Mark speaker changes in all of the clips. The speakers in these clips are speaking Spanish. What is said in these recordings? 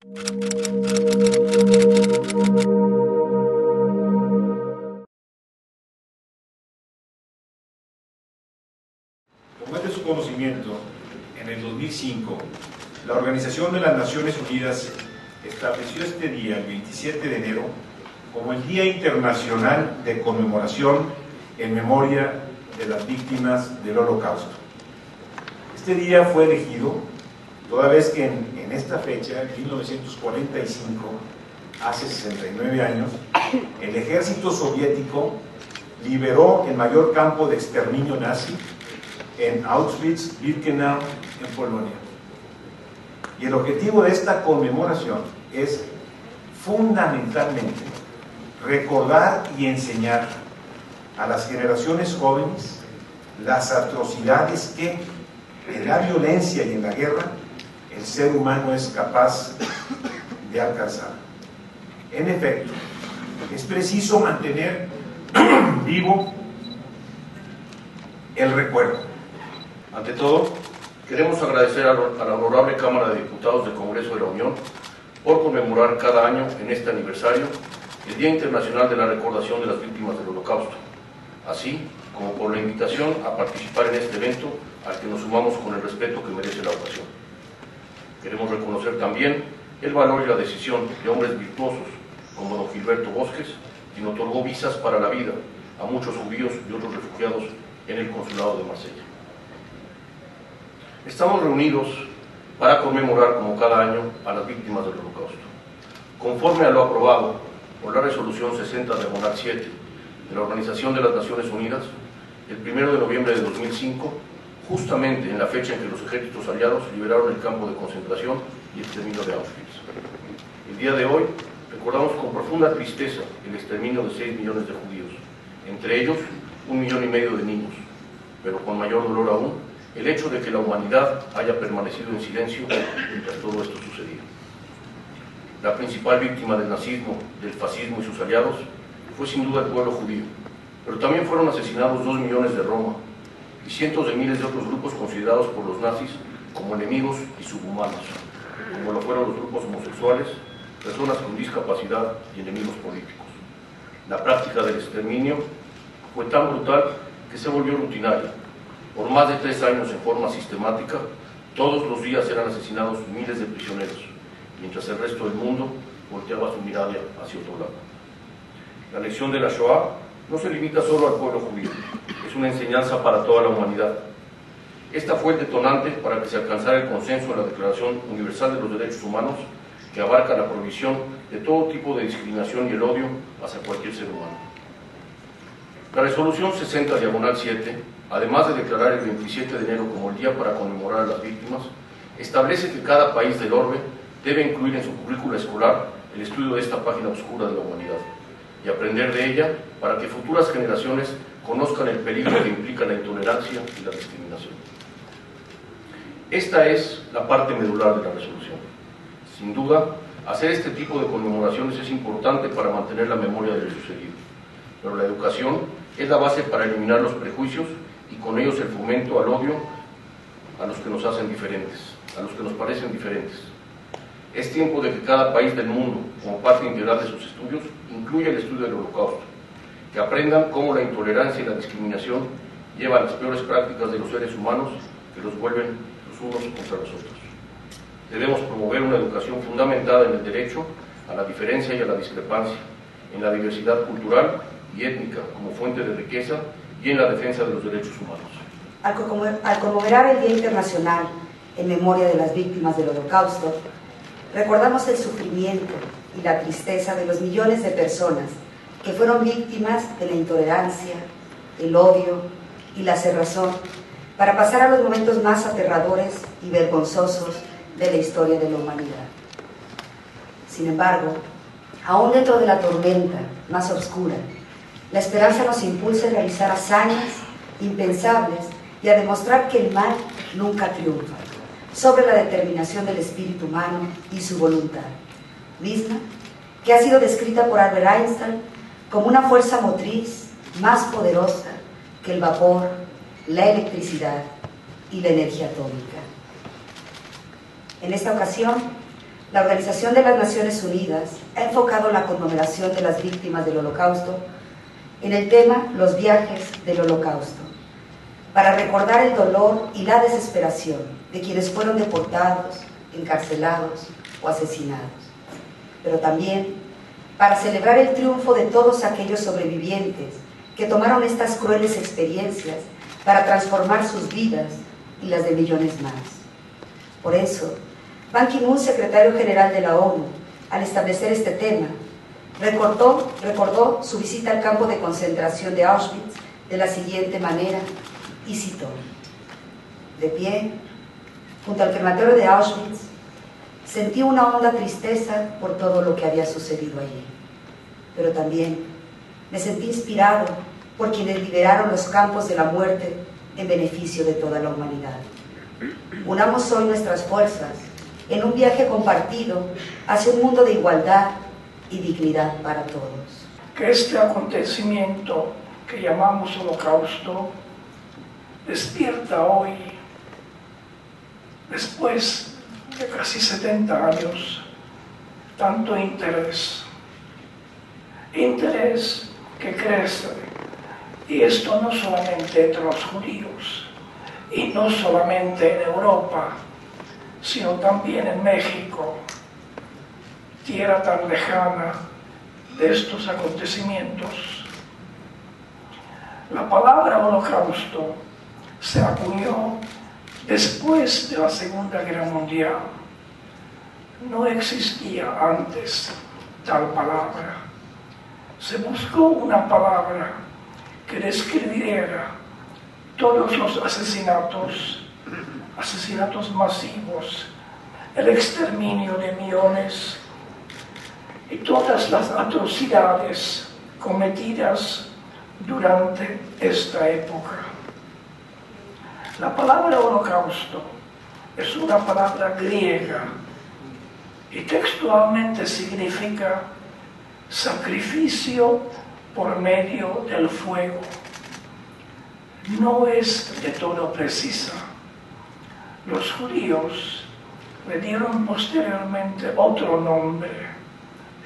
Speaker 1: Como es de su conocimiento, en el 2005, la Organización de las Naciones Unidas estableció este día, el 27 de enero, como el Día Internacional de Conmemoración en memoria de las víctimas del Holocausto. Este día fue elegido toda vez que en esta fecha, en 1945, hace 69 años, el ejército soviético liberó el mayor campo de exterminio nazi en Auschwitz-Birkenau, en Polonia. Y el objetivo de esta conmemoración es fundamentalmente recordar y enseñar a las generaciones jóvenes las atrocidades que en la violencia y en la guerra el ser humano es capaz de alcanzar. En efecto, es preciso mantener vivo el recuerdo.
Speaker 2: Ante todo, queremos agradecer a la Honorable Cámara de Diputados del Congreso de la Unión por conmemorar cada año en este aniversario el Día Internacional de la Recordación de las Víctimas del Holocausto, así como por la invitación a participar en este evento al que nos sumamos con el respeto que merece la ocasión. Queremos reconocer también el valor y la decisión de hombres virtuosos como don Gilberto Bosques, quien otorgó visas para la vida a muchos judíos y otros refugiados en el Consulado de Marsella. Estamos reunidos para conmemorar como cada año a las víctimas del Holocausto. Conforme a lo aprobado por la Resolución 60/7 de la Organización de las Naciones Unidas, el 1 de noviembre de 2005, justamente en la fecha en que los ejércitos aliados liberaron el campo de concentración y exterminio de Auschwitz. El día de hoy recordamos con profunda tristeza el exterminio de 6 millones de judíos, entre ellos 1,5 millones de niños, pero con mayor dolor aún, el hecho de que la humanidad haya permanecido en silencio mientras todo esto sucedía. La principal víctima del nazismo, del fascismo y sus aliados fue sin duda el pueblo judío, pero también fueron asesinados 2 millones de Roma y cientos de miles de otros grupos considerados por los nazis como enemigos y subhumanos, como lo fueron los grupos homosexuales, personas con discapacidad y enemigos políticos. La práctica del exterminio fue tan brutal que se volvió rutinaria. Por más de 3 años en forma sistemática, todos los días eran asesinados miles de prisioneros, mientras el resto del mundo volteaba su mirada hacia otro lado. La lección de la Shoah no se limita solo al pueblo judío, es una enseñanza para toda la humanidad. Esta fue el detonante para que se alcanzara el consenso en la Declaración Universal de los Derechos Humanos, que abarca la prohibición de todo tipo de discriminación y el odio hacia cualquier ser humano. La Resolución 60/7, además de declarar el 27 de enero como el día para conmemorar a las víctimas, establece que cada país del orbe debe incluir en su currícula escolar el estudio de esta página oscura de la humanidad y aprender de ella para que futuras generaciones conozcan el peligro que implica la intolerancia y la discriminación. Esta es la parte medular de la resolución. Sin duda, hacer este tipo de conmemoraciones es importante para mantener la memoria de lo sucedido, pero la educación es la base para eliminar los prejuicios y con ellos el fomento al odio a los que nos hacen diferentes, a los que nos parecen diferentes. Es tiempo de que cada país del mundo, como parte integral de sus estudios, incluya el estudio del Holocausto, que aprendan cómo la intolerancia y la discriminación llevan las peores prácticas de los seres humanos que los vuelven los unos contra los otros. Debemos promover una educación fundamentada en el derecho a la diferencia y a la discrepancia, en la diversidad cultural y étnica como fuente de riqueza y en la defensa de los derechos humanos.
Speaker 3: Al conmemorar el Día Internacional en memoria de las víctimas del Holocausto, recordamos el sufrimiento y la tristeza de los millones de personas que fueron víctimas de la intolerancia, el odio y la cerrazón para pasar a los momentos más aterradores y vergonzosos de la historia de la humanidad. Sin embargo, aún dentro de la tormenta más oscura, la esperanza nos impulsa a realizar hazañas impensables y a demostrar que el mal nunca triunfa sobre la determinación del espíritu humano y su voluntad, misma que ha sido descrita por Albert Einstein como una fuerza motriz más poderosa que el vapor, la electricidad y la energía atómica. En esta ocasión, la Organización de las Naciones Unidas ha enfocado la conmemoración de las víctimas del Holocausto en el tema Los viajes del Holocausto, para recordar el dolor y la desesperación de quienes fueron deportados, encarcelados o asesinados, pero también para celebrar el triunfo de todos aquellos sobrevivientes que tomaron estas crueles experiencias para transformar sus vidas y las de millones más. Por eso, Ban Ki-moon, secretario general de la ONU, al establecer este tema, recordó su visita al campo de concentración de Auschwitz de la siguiente manera, y citó: de pie, junto al crematorio de Auschwitz, sentí una honda tristeza por todo lo que había sucedido allí, pero también me sentí inspirado por quienes liberaron los campos de la muerte en beneficio de toda la humanidad. Unamos hoy nuestras fuerzas en un viaje compartido hacia un mundo de igualdad y dignidad para todos.
Speaker 4: Que este acontecimiento que llamamos Holocausto despierta hoy, después de casi 70 años, tanto interés que crece, y esto no solamente entre los judíos, y no solamente en Europa, sino también en México, tierra tan lejana de estos acontecimientos. La palabra holocausto se acuñó después de la Segunda Guerra Mundial. No existía antes tal palabra. Se buscó una palabra que describiera todos los asesinatos masivos, el exterminio de millones y todas las atrocidades cometidas durante esta época. La palabra holocausto es una palabra griega y textualmente significa sacrificio por medio del fuego. No es de todo precisa. Los judíos le dieron posteriormente otro nombre,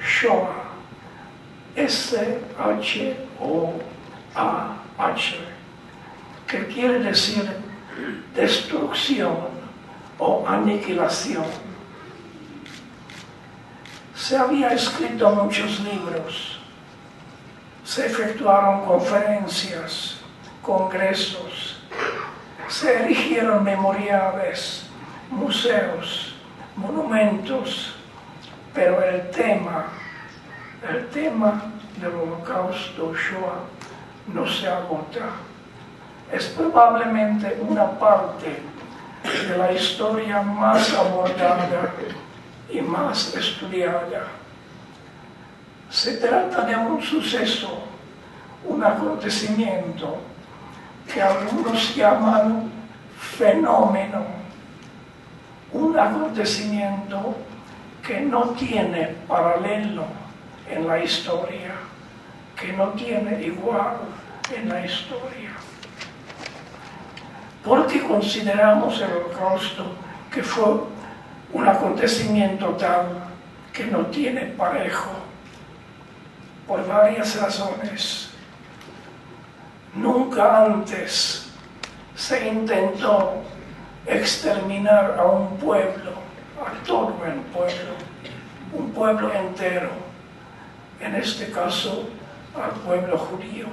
Speaker 4: Shoah, S-H-O-A-H, que quiere decir destrucción o aniquilación. Se había escrito muchos libros, se efectuaron conferencias, congresos, se erigieron memoriales, museos, monumentos, pero el tema del Holocausto Shoah no se agota. Es probablemente una parte de la historia más abordada y más estudiada. Se trata de un suceso, un acontecimiento que algunos llaman fenómeno, un acontecimiento que no tiene paralelo en la historia, que no tiene igual en la historia. Porque consideramos el Holocausto que fue un acontecimiento tal que no tiene parejo, por varias razones. Nunca antes se intentó exterminar a un pueblo, a todo el pueblo, un pueblo entero, en este caso al pueblo judío.